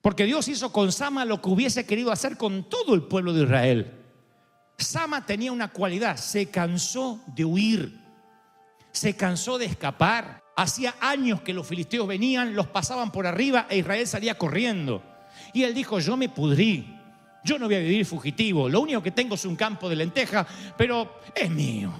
Porque Dios hizo con Sama lo que hubiese querido hacer con todo el pueblo de Israel. Sama tenía una cualidad: se cansó de huir, se cansó de escapar. Hacía años que los filisteos venían, los pasaban por arriba e Israel salía corriendo. Y él dijo: yo me pudrí, yo no voy a vivir fugitivo, lo único que tengo es un campo de lenteja, pero es mío,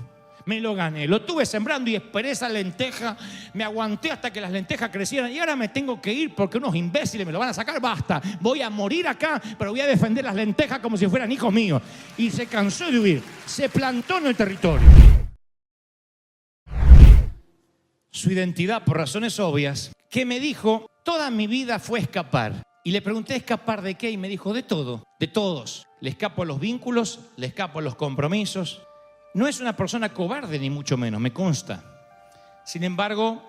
me lo gané, lo estuve sembrando y esperé esa lenteja, me aguanté hasta que las lentejas crecieran y ahora me tengo que ir porque unos imbéciles me lo van a sacar. Basta, voy a morir acá, pero voy a defender las lentejas como si fueran hijos míos. Y se cansó de huir, se plantó en el territorio. Su identidad, por razones obvias, que me dijo: toda mi vida fue escapar. Y le pregunté: ¿escapar de qué? Y me dijo: de todo, de todos. Le escapo a los vínculos, le escapo a los compromisos. No es una persona cobarde, ni mucho menos, me consta. Sin embargo,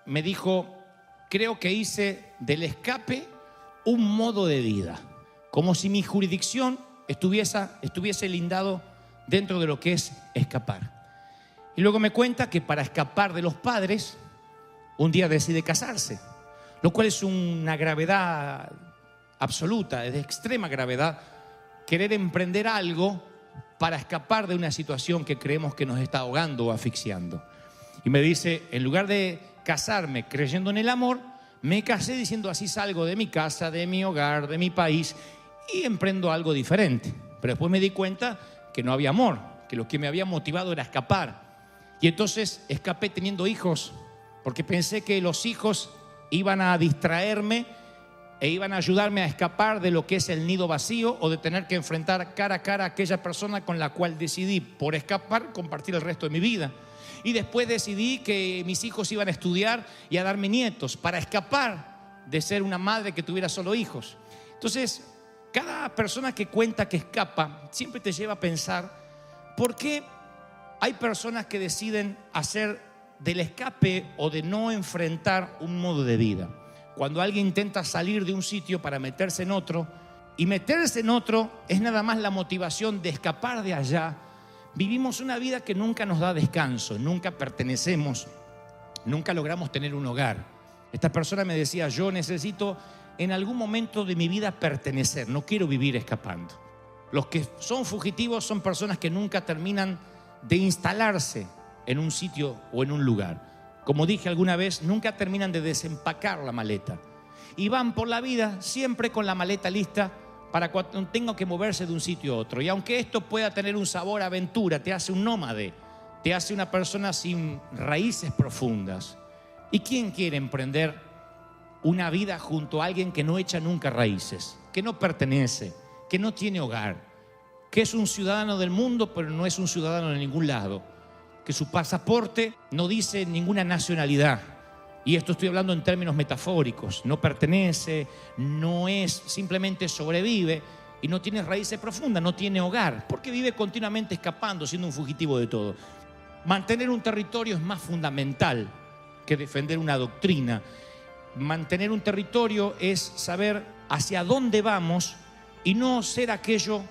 me dijo: creo que hice del escape un modo de vida, como si mi jurisdicción estuviese lindado dentro de lo que es escapar. Y luego me cuenta que para escapar de los padres, un día decide casarse, lo cual es una gravedad absoluta, es de extrema gravedad, querer emprender algo para escapar de una situación que creemos que nos está ahogando o asfixiando. Y me dice: en lugar de casarme creyendo en el amor, me casé diciendo: así salgo de mi casa, de mi hogar, de mi país y emprendo algo diferente. Pero después me di cuenta que no había amor, que lo que me había motivado era escapar. Y entonces escapé teniendo hijos, porque pensé que los hijos iban a distraerme e iban a ayudarme a escapar de lo que es el nido vacío o de tener que enfrentar cara a cara a aquella persona con la cual decidí, por escapar, compartir el resto de mi vida. Y después decidí que mis hijos iban a estudiar y a darme nietos para escapar de ser una madre que tuviera solo hijos. Entonces, cada persona que cuenta que escapa siempre te lleva a pensar: ¿por qué hay personas que deciden hacer del escape o de no enfrentar un modo de vida? Cuando alguien intenta salir de un sitio para meterse en otro, y meterse en otro es nada más la motivación de escapar de allá, vivimos una vida que nunca nos da descanso, nunca pertenecemos, nunca logramos tener un hogar. Esta persona me decía: yo necesito en algún momento de mi vida pertenecer, no quiero vivir escapando. Los que son fugitivos son personas que nunca terminan de instalarse en un sitio o en un lugar. Como dije alguna vez, nunca terminan de desempacar la maleta y van por la vida siempre con la maleta lista para cuando tengan que moverse de un sitio a otro. Y aunque esto pueda tener un sabor a aventura, te hace un nómade, te hace una persona sin raíces profundas. ¿Y quién quiere emprender una vida junto a alguien que no echa nunca raíces, que no pertenece, que no tiene hogar, que es un ciudadano del mundo pero no es un ciudadano de ningún lado, que su pasaporte no dice ninguna nacionalidad? Y esto estoy hablando en términos metafóricos. No pertenece, no es, simplemente sobrevive y no tiene raíces profundas, no tiene hogar, porque vive continuamente escapando, siendo un fugitivo de todo. Mantener un territorio es más fundamental que defender una doctrina. Mantener un territorio es saber hacia dónde vamos y no ser aquello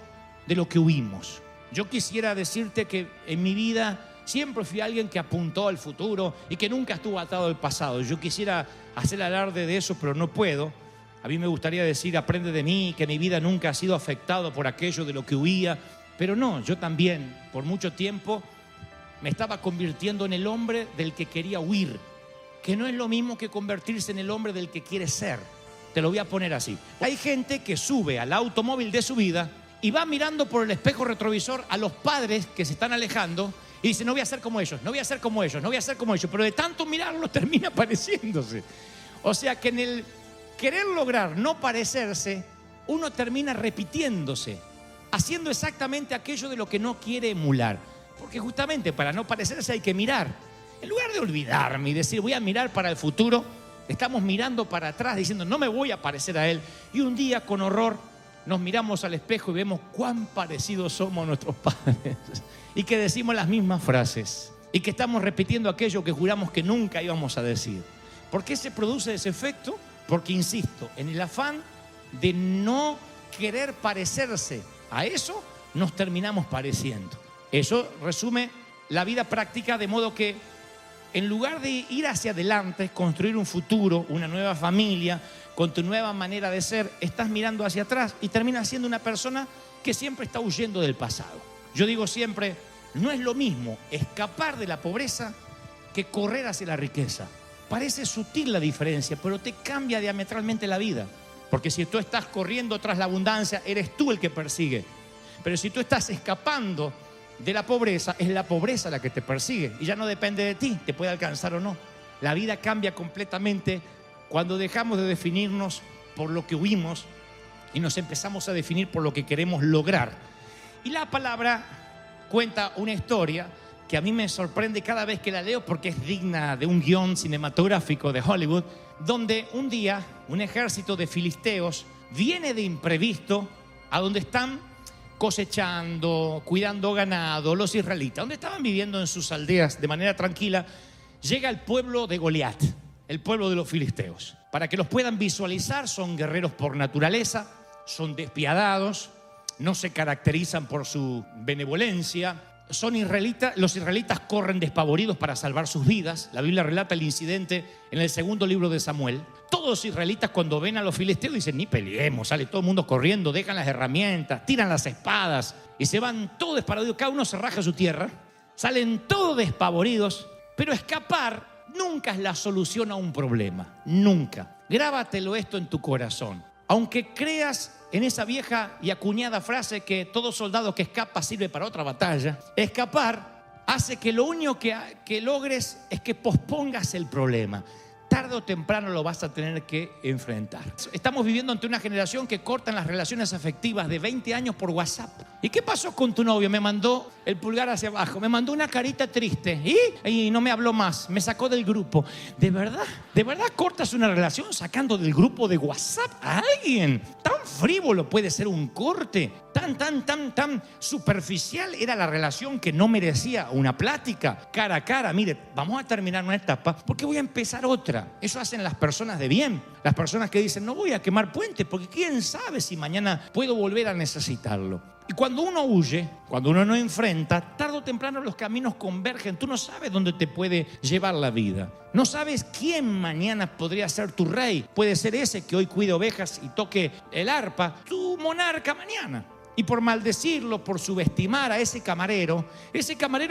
de lo que huimos. Yo quisiera decirte que en mi vida siempre fui alguien que apuntó al futuro y que nunca estuvo atado al pasado. Yo quisiera hacer alarde de eso, pero no puedo. A mí me gustaría decir: aprende de mí, que mi vida nunca ha sido afectada por aquello de lo que huía. Pero no, yo también, por mucho tiempo, me estaba convirtiendo en el hombre del que quería huir, que no es lo mismo que convertirse en el hombre del que quiere ser. Te lo voy a poner así. Hay gente que sube al automóvil de su vida y va mirando por el espejo retrovisor a los padres que se están alejando y dice: no voy a ser como ellos, no voy a ser como ellos, no voy a ser como ellos. Pero de tanto mirarlos termina pareciéndose. O sea que en el querer lograr no parecerse, uno termina repitiéndose, haciendo exactamente aquello de lo que no quiere emular. Porque justamente para no parecerse hay que mirar. En lugar de olvidarme y decir: voy a mirar para el futuro, estamos mirando para atrás diciendo: no me voy a parecer a él. Y un día, con horror, nos miramos al espejo y vemos cuán parecidos somos a nuestros padres. Y que decimos las mismas frases. Y que estamos repitiendo aquello que juramos que nunca íbamos a decir. ¿Por qué se produce ese efecto? Porque, insisto, en el afán de no querer parecerse a eso, nos terminamos pareciendo. Eso resume la vida práctica, de modo que en lugar de ir hacia adelante, construir un futuro, una nueva familia, con tu nueva manera de ser, estás mirando hacia atrás y terminas siendo una persona que siempre está huyendo del pasado. Yo digo siempre, no es lo mismo escapar de la pobreza que correr hacia la riqueza. Parece sutil la diferencia, pero te cambia diametralmente la vida. Porque si tú estás corriendo tras la abundancia, eres tú el que persigue. Pero si tú estás escapando de la pobreza, es la pobreza la que te persigue. Y ya no depende de ti, te puede alcanzar o no. La vida cambia completamente cuando dejamos de definirnos por lo que huimos y nos empezamos a definir por lo que queremos lograr. Y la palabra cuenta una historia que a mí me sorprende cada vez que la leo porque es digna de un guión cinematográfico de Hollywood, donde un día un ejército de filisteos viene de imprevisto a donde están cosechando, cuidando ganado, los israelitas, donde estaban viviendo en sus aldeas de manera tranquila. Llega el pueblo de Goliat, el pueblo de los filisteos. Para que los puedan visualizar, son guerreros por naturaleza, son despiadados, no se caracterizan por su benevolencia. Son israelitas, los israelitas corren despavoridos para salvar sus vidas. La Biblia relata el incidente en el segundo libro de Samuel. Todos los israelitas cuando ven a los filisteos dicen, ni peleemos, sale todo el mundo corriendo, dejan las herramientas, tiran las espadas y se van todos despavoridos. Cada uno se raja su tierra, salen todos despavoridos, pero escapar nunca es la solución a un problema, nunca. Grábatelo esto en tu corazón. Aunque creas en esa vieja y acuñada frase que todo soldado que escapa sirve para otra batalla, escapar hace que lo único que logres es que pospongas el problema. Tarde o temprano lo vas a tener que enfrentar. Estamos viviendo ante una generación que cortan las relaciones afectivas de 20 años por WhatsApp. ¿Y qué pasó con tu novio? Me mandó el pulgar hacia abajo, me mandó una carita triste y no me habló más, me sacó del grupo. ¿De verdad cortas una relación sacando del grupo de WhatsApp a alguien? Tan frívolo puede ser un corte, tan superficial era la relación que no merecía una plática cara a cara. Mire, vamos a terminar una etapa porque voy a empezar otra. Eso hacen las personas de bien, las personas que dicen, no voy a quemar puentes porque quién sabe si mañana puedo volver a necesitarlo. Y cuando uno huye, cuando uno no enfrenta, tarde o temprano los caminos convergen. Tú no sabes dónde te puede llevar la vida. No sabes quién mañana podría ser tu rey. Puede ser ese que hoy cuide ovejas y toque el arpa, tu monarca mañana. Y por maldecirlo, por subestimar a ese camarero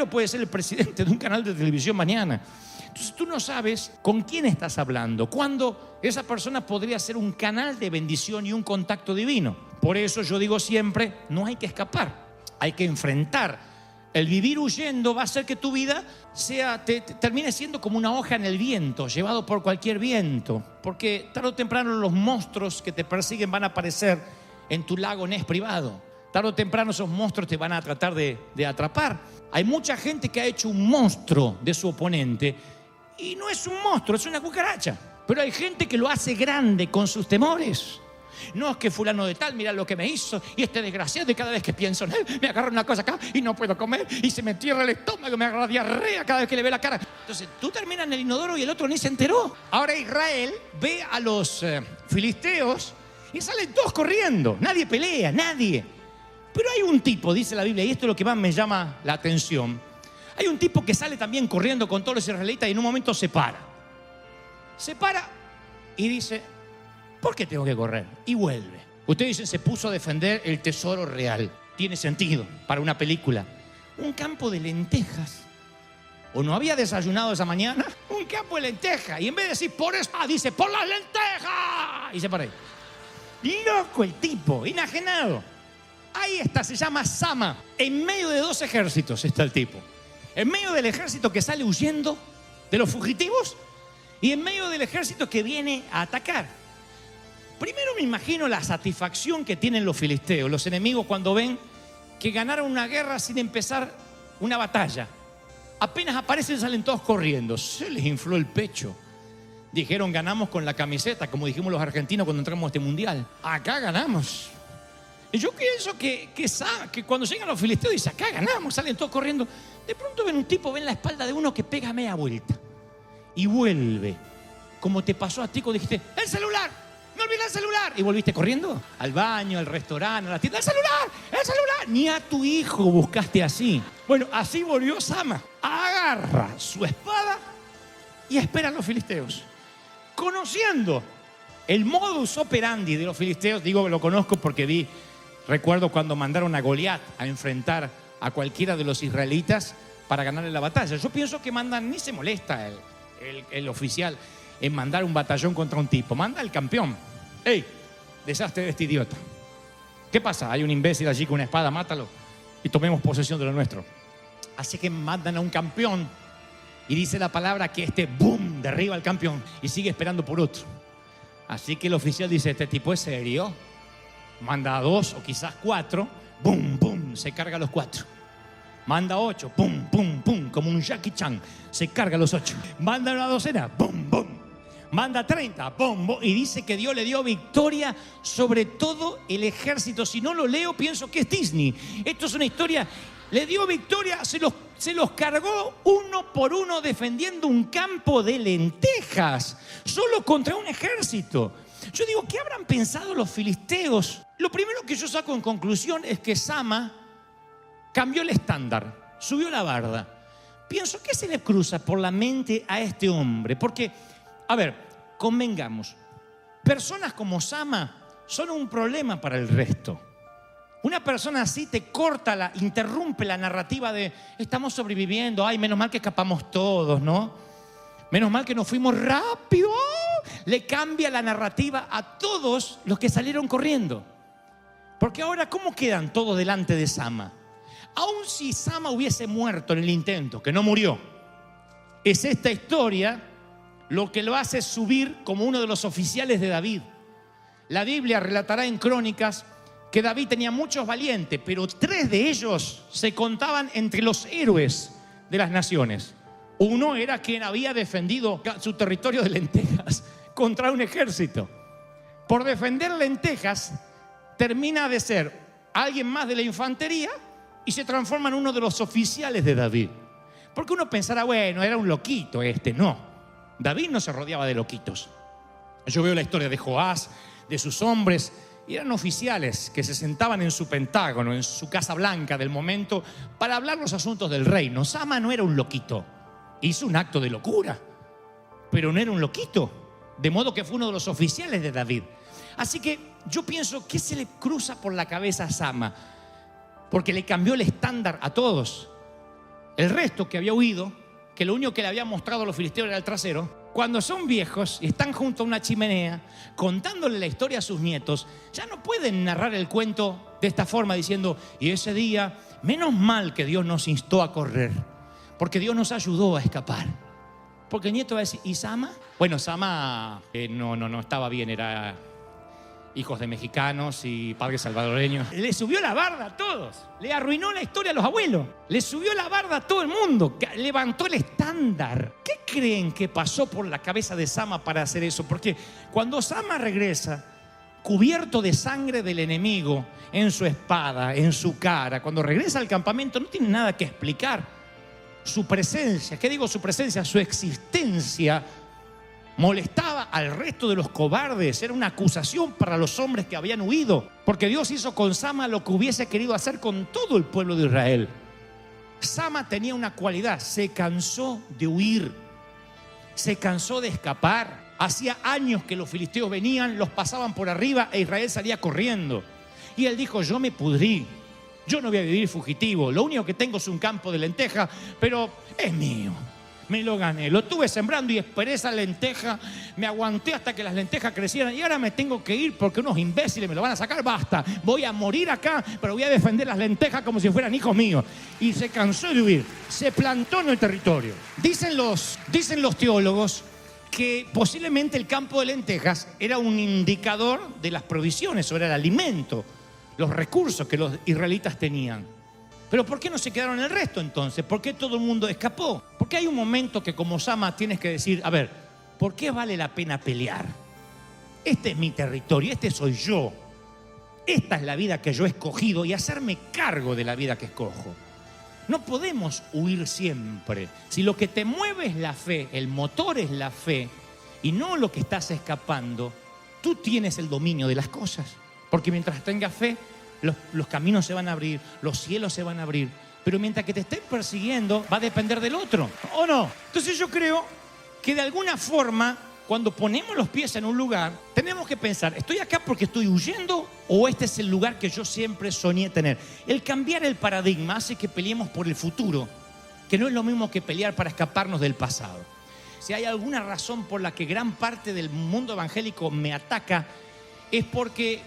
puede ser el presidente de un canal de televisión mañana. Entonces tú no sabes con quién estás hablando, cuándo esa persona podría ser un canal de bendición y un contacto divino. Por eso yo digo siempre, no hay que escapar, hay que enfrentar. El vivir huyendo va a hacer que tu vida termine siendo como una hoja en el viento, llevado por cualquier viento. Porque tarde o temprano los monstruos que te persiguen van a aparecer en tu lago Ness privado. Tarde o temprano esos monstruos te van a tratar de atrapar. Hay mucha gente que ha hecho un monstruo de su oponente y no es un monstruo, es una cucaracha. Pero hay gente que lo hace grande con sus temores. No es que fulano de tal, mira lo que me hizo, y este desgraciado, y cada vez que pienso en él me agarra una cosa acá y no puedo comer y se me entierra el estómago, me agarra diarrea cada vez que le ve la cara. Entonces tú terminas en el inodoro y el otro ni se enteró. Ahora Israel ve a los filisteos y salen todos corriendo, nadie pelea, nadie. Pero hay un tipo, dice la Biblia, y esto es lo que más me llama la atención. Hay un tipo que sale también corriendo con todos los israelitas y en un momento se para. Se para y dice, ¿por qué tengo que correr? Y vuelve. Ustedes dicen, se puso a defender el tesoro real. Tiene sentido para una película. Un campo de lentejas. ¿O no había desayunado esa mañana? Un campo de lentejas. Y en vez de decir, por eso, dice, por las lentejas. Y se para ahí. Loco el tipo, enajenado. Ahí está, se llama Sama. En medio de dos ejércitos está el tipo. En medio del ejército que sale huyendo de los fugitivos y en medio del ejército que viene a atacar. Primero me imagino la satisfacción que tienen los filisteos, los enemigos, cuando ven que ganaron una guerra sin empezar una batalla. Apenas aparecen, salen todos corriendo. Se les infló el pecho. Dijeron, ganamos con la camiseta, como dijimos los argentinos cuando entramos a este mundial. Acá ganamos. Y yo pienso que cuando llegan los filisteos dicen, acá ganamos, salen todos corriendo. De pronto ven un tipo, ven la espalda de uno que pega media vuelta y vuelve. Como te pasó a ti cuando dijiste, ¡el celular! ¡Me olvidé el celular! Y volviste corriendo al baño, al restaurante, a la tienda. ¡El celular! ¡El celular! Ni a tu hijo buscaste así. Bueno, así volvió Sama. Agarra su espada y esperan los filisteos. Conociendo el modus operandi de los filisteos, digo que lo conozco porque recuerdo cuando mandaron a Goliat a enfrentar a cualquiera de los israelitas para ganarle la batalla. Yo pienso que ni se molesta el oficial en mandar un batallón contra un tipo. Manda al campeón. ¡Ey! Deshazte de este idiota. ¿Qué pasa? Hay un imbécil allí con una espada, mátalo y tomemos posesión de lo nuestro. Así que mandan a un campeón y dice la palabra que ¡boom!, derriba al campeón y sigue esperando por otro. Así que el oficial dice, este tipo es serio. Manda a 2 o quizás 4, ¡boom, boom!, se carga a los 4. Manda 8, ¡pum, pum, pum!, como un Jackie Chan, se carga a los 8. Manda una docena, ¡bum, bum! Manda 30, ¡bum, bum! Y dice que Dios le dio victoria sobre todo el ejército. Si no lo leo, pienso que es Disney. Esto es una historia. Le dio victoria, se los cargó uno por uno defendiendo un campo de lentejas, solo contra un ejército. Yo digo, ¿qué habrán pensado los filisteos? Lo primero que yo saco en conclusión es que Sama cambió el estándar, subió la barda. Pienso, ¿qué se le cruza por la mente a este hombre? Porque, a ver, convengamos, personas como Sama son un problema para el resto. Una persona así te interrumpe la narrativa de estamos sobreviviendo, ay, menos mal que escapamos todos, ¿no? Menos mal que nos fuimos rápido. Le cambia la narrativa a todos los que salieron corriendo. Porque ahora, ¿cómo quedan todos delante de Sama? Aun si Sama hubiese muerto en el intento, que no murió, es esta historia lo que lo hace subir como uno de los oficiales de David. La Biblia relatará en Crónicas que David tenía muchos valientes, pero 3 de ellos se contaban entre los héroes de las naciones. Uno era quien había defendido su territorio de lentejas contra un ejército. Por defender lentejas, termina de ser alguien más de la infantería y se transforma en uno de los oficiales de David. Porque uno pensará, bueno, era un loquito este. No, David no se rodeaba de loquitos. Yo veo la historia de Joás, de sus hombres, y eran oficiales que se sentaban en su pentágono, en su casa blanca del momento, para hablar los asuntos del reino. Sama no era un loquito, hizo un acto de locura, pero no era un loquito, de modo que fue uno de los oficiales de David. Así que yo pienso, ¿qué se le cruza por la cabeza a Sama? Porque le cambió el estándar a todos. El resto que había huido, que lo único que le había mostrado a los filisteos era el trasero, cuando son viejos y están junto a una chimenea contándole la historia a sus nietos, ya no pueden narrar el cuento de esta forma diciendo, y ese día, menos mal que Dios nos instó a correr, porque Dios nos ayudó a escapar. Porque el nieto va a decir, ¿y Sama? Bueno, Sama no estaba bien, era hijos de mexicanos y padres salvadoreños. Le subió la barda a todos, le arruinó la historia a los abuelos, le subió la barda a todo el mundo, levantó el estándar. ¿Qué creen que pasó por la cabeza de Sama para hacer eso? Porque cuando Sama regresa, cubierto de sangre del enemigo, en su espada, en su cara, cuando regresa al campamento no tiene nada que explicar. Su presencia, ¿qué digo su presencia? Su existencia molestaba al resto de los cobardes. Era una acusación para los hombres que habían huido, porque Dios hizo con Sama lo que hubiese querido hacer con todo el pueblo de Israel. Sama tenía una cualidad: se cansó de huir, se cansó de escapar. Hacía años que los filisteos venían, los pasaban por arriba e Israel salía corriendo. Y él dijo, yo me pudrí, yo no voy a vivir fugitivo, lo único que tengo es un campo de lenteja, pero es mío. Me lo gané, lo estuve sembrando y esperé esa lenteja, me aguanté hasta que las lentejas crecieran y ahora me tengo que ir porque unos imbéciles me lo van a sacar. Basta, voy a morir acá, pero voy a defender las lentejas como si fueran hijos míos. Y se cansó de huir, se plantó en el territorio. Dicen los teólogos que posiblemente el campo de lentejas era un indicador de las provisiones, o era el alimento, los recursos que los israelitas tenían. Pero ¿por qué no se quedaron el resto entonces? ¿Por qué todo el mundo escapó? Porque hay un momento que como Sama tienes que decir, a ver, ¿por qué vale la pena pelear? Este es mi territorio, este soy yo. Esta es la vida que yo he escogido y hacerme cargo de la vida que escojo. No podemos huir siempre. Si lo que te mueve es la fe, el motor es la fe y no lo que estás escapando, tú tienes el dominio de las cosas. Porque mientras tengas fe, los caminos se van a abrir, los cielos se van a abrir. Pero mientras que te estén persiguiendo, va a depender del otro, ¿o no? Entonces yo creo que de alguna forma, cuando ponemos los pies en un lugar, tenemos que pensar, ¿estoy acá porque estoy huyendo o este es el lugar que yo siempre soñé tener? El cambiar el paradigma hace que peleemos por el futuro, que no es lo mismo que pelear para escaparnos del pasado. Si hay alguna razón por la que gran parte del mundo evangélico me ataca, es porque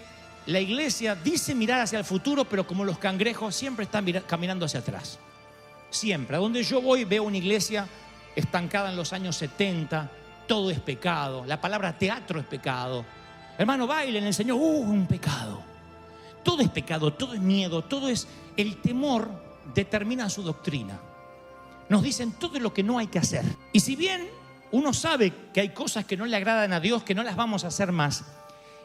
la iglesia dice mirar hacia el futuro, pero como los cangrejos siempre están caminando hacia atrás. Siempre. A donde yo voy veo una iglesia estancada en los años 70, todo es pecado, la palabra teatro es pecado. Hermano, bailen el Señor, un pecado. Todo es pecado, todo es miedo, todo es... El temor determina su doctrina. Nos dicen todo lo que no hay que hacer. Y si bien uno sabe que hay cosas que no le agradan a Dios, que no las vamos a hacer más,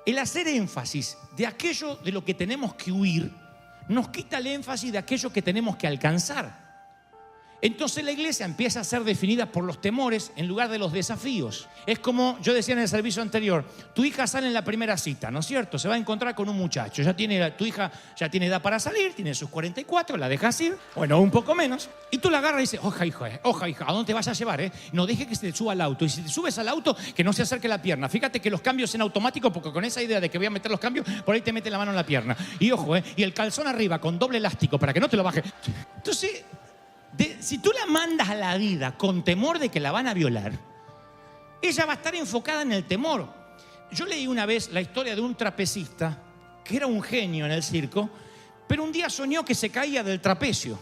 el hacer énfasis de aquello de lo que tenemos que huir nos quita el énfasis de aquello que tenemos que alcanzar. Entonces la iglesia empieza a ser definida por los temores en lugar de los desafíos. Es como yo decía en el servicio anterior, tu hija sale en la primera cita, ¿no es cierto? Se va a encontrar con un muchacho, tu hija ya tiene edad para salir, tiene sus 44, la dejas ir, bueno, un poco menos, y tú la agarras y dices, oja hija, ¿a dónde te vas a llevar? No dejes que se te suba al auto, y si te subes al auto, que no se acerque la pierna. Fíjate que los cambios en automático, porque con esa idea de que voy a meter los cambios, por ahí te mete la mano en la pierna. Y ojo, y el calzón arriba con doble elástico para que no te lo baje. Entonces... si tú la mandas a la vida con temor de que la van a violar, ella va a estar enfocada en el temor. Yo leí una vez la historia de un trapecista que era un genio en el circo, pero un día soñó que se caía del trapecio.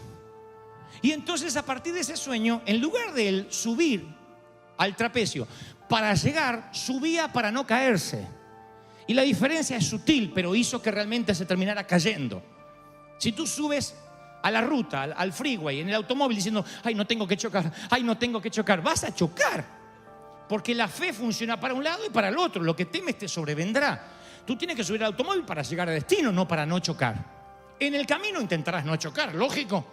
Y entonces a partir de ese sueño, en lugar de él subir al trapecio para llegar, subía para no caerse. Y la diferencia es sutil, pero hizo que realmente se terminara cayendo. Si tú subes a la ruta, al freeway, en el automóvil diciendo, ay, no tengo que chocar, vas a chocar. Porque la fe funciona para un lado y para el otro. Lo que temes te sobrevendrá. Tú tienes que subir al automóvil para llegar a destino, no para no chocar. En el camino intentarás no chocar, lógico.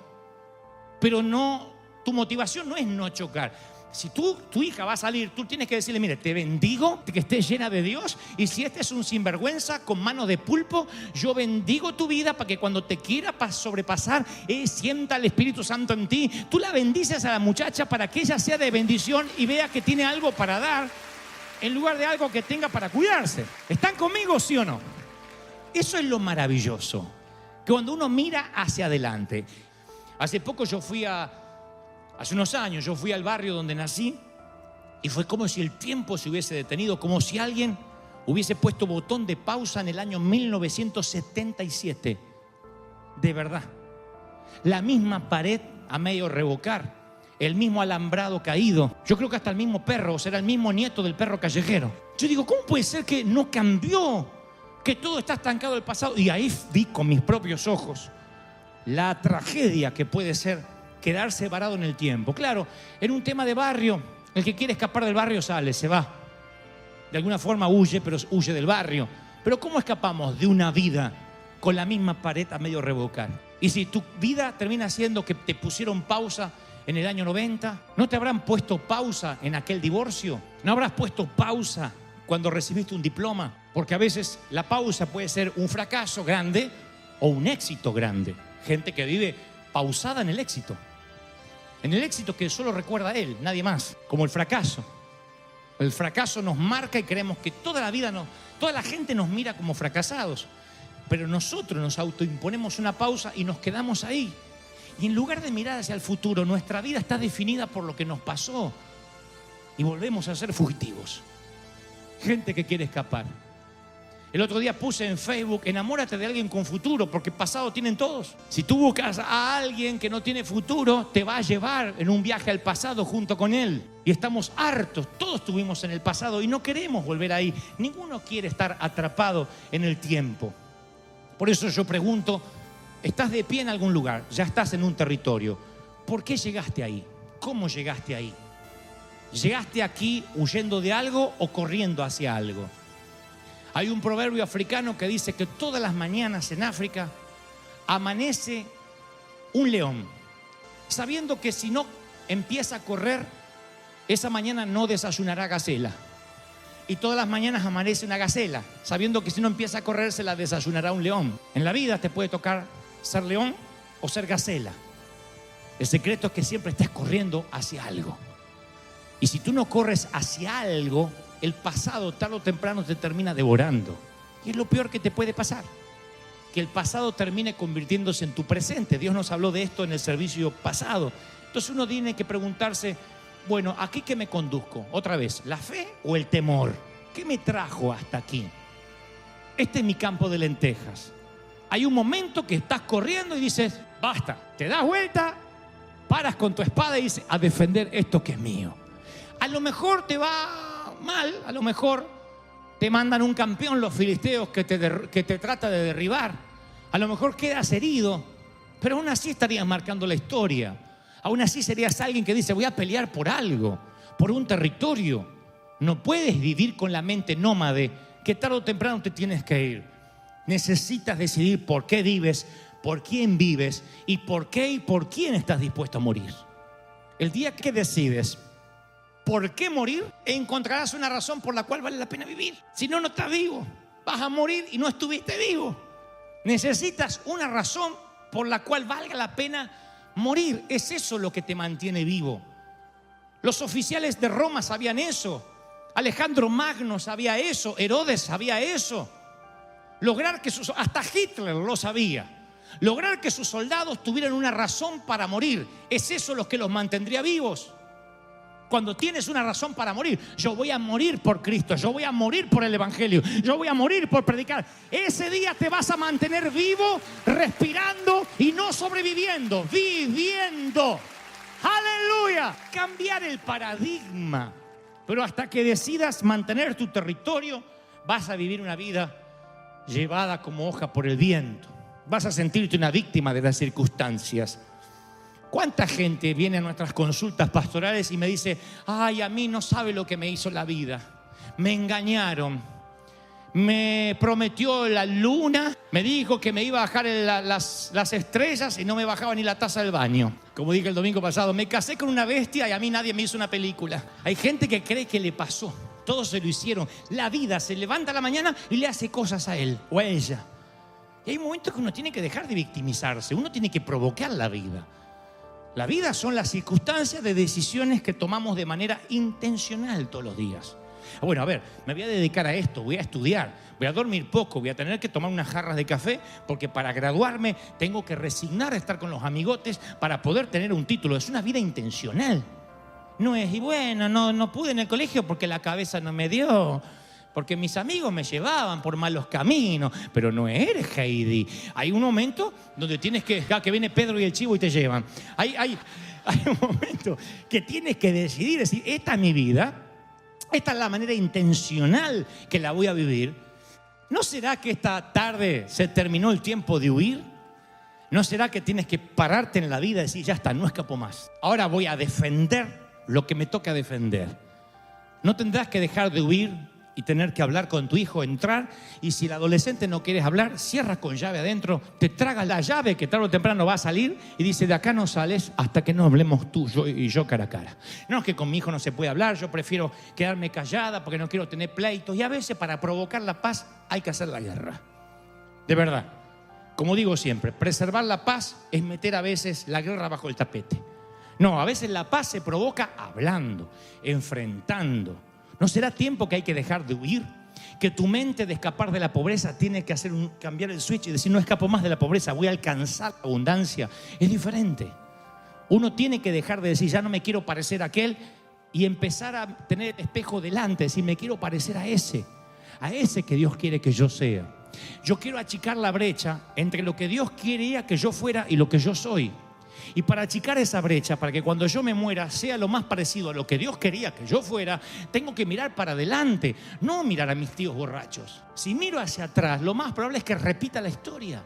Pero no, tu motivación no es no chocar. Si tu hija va a salir, tú tienes que decirle, mire, te bendigo, que estés llena de Dios. Y si este es un sinvergüenza con mano de pulpo, yo bendigo tu vida para que cuando te quiera sobrepasar, sienta el Espíritu Santo en ti. Tú la bendices a la muchacha para que ella sea de bendición y vea que tiene algo para dar en lugar de algo que tenga para cuidarse. ¿Están conmigo, sí o no? Eso es lo maravilloso, que cuando uno mira hacia adelante. Hace poco hace unos años yo fui al barrio donde nací y fue como si el tiempo se hubiese detenido, como si alguien hubiese puesto botón de pausa en el año 1977. De verdad. La misma pared a medio revocar, el mismo alambrado caído. Yo creo que hasta el mismo perro, o sea, era el mismo nieto del perro callejero. Yo digo, ¿cómo puede ser que no cambió? Que todo está estancado del pasado. Y ahí vi con mis propios ojos la tragedia que puede ser quedarse varado en el tiempo. Claro, en un tema de barrio, el que quiere escapar del barrio sale, se va. De alguna forma huye, pero huye del barrio. Pero ¿cómo escapamos de una vida con la misma pared a medio revocar? Y si tu vida termina siendo que te pusieron pausa en el año 90, ¿no te habrán puesto pausa en aquel divorcio? ¿No habrás puesto pausa cuando recibiste un diploma? Porque a veces la pausa puede ser un fracaso grande o un éxito grande. Gente que vive pausada en el éxito. En el éxito que solo recuerda a él, nadie más. Como el fracaso. El fracaso nos marca y creemos que toda la gente nos mira como fracasados. Pero nosotros nos autoimponemos una pausa y nos quedamos ahí. Y en lugar de mirar hacia el futuro, nuestra vida está definida por lo que nos pasó. Y volvemos a ser fugitivos. Gente que quiere escapar. El otro día puse en Facebook, enamórate de alguien con futuro, porque pasado tienen todos. Si tú buscas a alguien que no tiene futuro, te va a llevar en un viaje al pasado junto con él. Y estamos hartos, todos estuvimos en el pasado y no queremos volver ahí. Ninguno quiere estar atrapado en el tiempo. Por eso yo pregunto, ¿estás de pie en algún lugar? Ya estás en un territorio. ¿Por qué llegaste ahí? ¿Cómo llegaste ahí? ¿Llegaste aquí huyendo de algo o corriendo hacia algo? Hay un proverbio africano que dice que todas las mañanas en África amanece un león, sabiendo que si no empieza a correr, esa mañana no desayunará gacela. Y todas las mañanas amanece una gacela, sabiendo que si no empieza a correr, se la desayunará un león. En la vida te puede tocar ser león o ser gacela. El secreto es que siempre estés corriendo hacia algo. Y si tú no corres hacia algo, el pasado tarde o temprano te termina devorando. Y es lo peor que te puede pasar, que el pasado termine convirtiéndose en tu presente. Dios nos habló de esto en el servicio pasado. Entonces uno tiene que preguntarse, bueno, ¿aquí qué me conduzco? Otra vez, ¿la fe o el temor? ¿Qué me trajo hasta aquí? Este es mi campo de lentejas. Hay un momento que estás corriendo y dices, basta. Te das vuelta, paras con tu espada y dices, a defender esto que es mío. A lo mejor te va mal, a lo mejor te mandan un campeón los filisteos que te trata de derribar. A lo mejor quedas herido, pero aún así estarías marcando la historia. Aún así serías alguien que dice, voy a pelear por algo, por un territorio. No puedes vivir con la mente nómade, que tarde o temprano te tienes que ir. Necesitas decidir por qué vives, por quién vives y por qué y por quién estás dispuesto a morir. El día que decides por qué morir, encontrarás una razón por la cual vale la pena vivir. Si no, no estás vivo. Vas a morir y no estuviste vivo. Necesitas una razón por la cual valga la pena morir. Es eso lo que te mantiene vivo. Los oficiales de Roma sabían eso. Alejandro Magno sabía eso. Herodes sabía eso. Lograr que hasta Hitler lo sabía. Lograr que sus soldados tuvieran una razón para morir. Es eso lo que los mantendría vivos. Cuando tienes una razón para morir, yo voy a morir por Cristo, yo voy a morir por el Evangelio, yo voy a morir por predicar. Ese día te vas a mantener vivo, respirando y no sobreviviendo, viviendo. ¡Aleluya! Cambiar el paradigma. Pero hasta que decidas mantener tu territorio, vas a vivir una vida llevada como hoja por el viento. Vas a sentirte una víctima de las circunstancias. ¿Cuánta gente viene a nuestras consultas pastorales y me dice, ay, a mí no sabe lo que me hizo la vida? Me engañaron, me prometió la luna, me dijo que me iba a bajar las estrellas y no me bajaba ni la taza del baño. Como dije el domingo pasado, me casé con una bestia y a mí nadie me hizo una película. Hay gente que cree que le pasó, todos se lo hicieron. La vida se levanta a la mañana y le hace cosas a él o a ella. Y hay momentos que uno tiene que dejar de victimizarse, uno tiene que provocar la vida. La vida son las circunstancias de decisiones que tomamos de manera intencional todos los días. Bueno, a ver, me voy a dedicar a esto, voy a estudiar, voy a dormir poco, voy a tener que tomar unas jarras de café porque para graduarme tengo que resignar a estar con los amigotes para poder tener un título. Es una vida intencional. No es, y bueno, no pude en el colegio porque la cabeza no me dio, porque mis amigos me llevaban por malos caminos. Pero no eres Heidi. Hay un momento donde tienes que viene Pedro y el chivo y te llevan. Hay un momento que tienes que decidir, decir, esta es mi vida, esta es la manera intencional que la voy a vivir. ¿No será que esta tarde se terminó el tiempo de huir? ¿No será que tienes que pararte en la vida y decir, ya está, no escapo más? Ahora voy a defender lo que me toca defender. No tendrás que dejar de huir y tener que hablar con tu hijo, entrar, y si el adolescente no quieres hablar, cierras con llave adentro, te tragas la llave que tarde o temprano va a salir y dice, de acá no sales hasta que no hablemos tú y yo cara a cara. No es que con mi hijo no se puede hablar, yo prefiero quedarme callada porque no quiero tener pleitos, y a veces para provocar la paz hay que hacer la guerra. De verdad, como digo siempre, preservar la paz es meter a veces la guerra bajo el tapete. No, a veces la paz se provoca hablando, enfrentando. ¿No será tiempo que hay que dejar de huir? Que tu mente de escapar de la pobreza tiene que cambiar el switch y decir, no escapo más de la pobreza, voy a alcanzar la abundancia. Es diferente. Uno tiene que dejar de decir, ya no me quiero parecer a aquel, y empezar a tener el espejo delante, decir, me quiero parecer a ese que Dios quiere que yo sea. Yo quiero achicar la brecha entre lo que Dios quería que yo fuera y lo que yo soy. Y para achicar esa brecha, para que cuando yo me muera sea lo más parecido a lo que Dios quería que yo fuera, tengo que mirar para adelante, no mirar a mis tíos borrachos. Si miro hacia atrás, lo más probable es que repita la historia.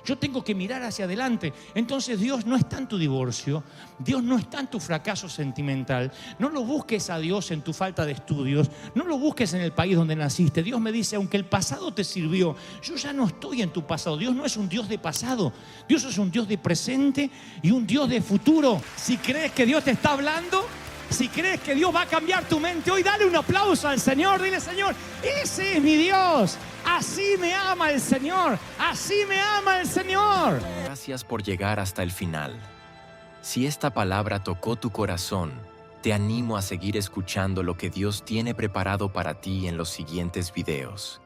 Yo tengo que mirar hacia adelante. Entonces Dios no está en tu divorcio, Dios no está en tu fracaso sentimental. No lo busques a Dios en tu falta de estudios, no lo busques en el país donde naciste. Dios me dice, aunque el pasado te sirvió, yo ya no estoy en tu pasado. Dios no es un Dios de pasado, Dios es un Dios de presente y un Dios de futuro. Si crees que Dios te está hablando, si crees que Dios va a cambiar tu mente hoy, dale un aplauso al Señor. Dile, Señor, ese es mi Dios. Así me ama el Señor. Así me ama el Señor. Gracias por llegar hasta el final. Si esta palabra tocó tu corazón, Te animo a seguir escuchando lo que Dios tiene preparado para ti en los siguientes videos.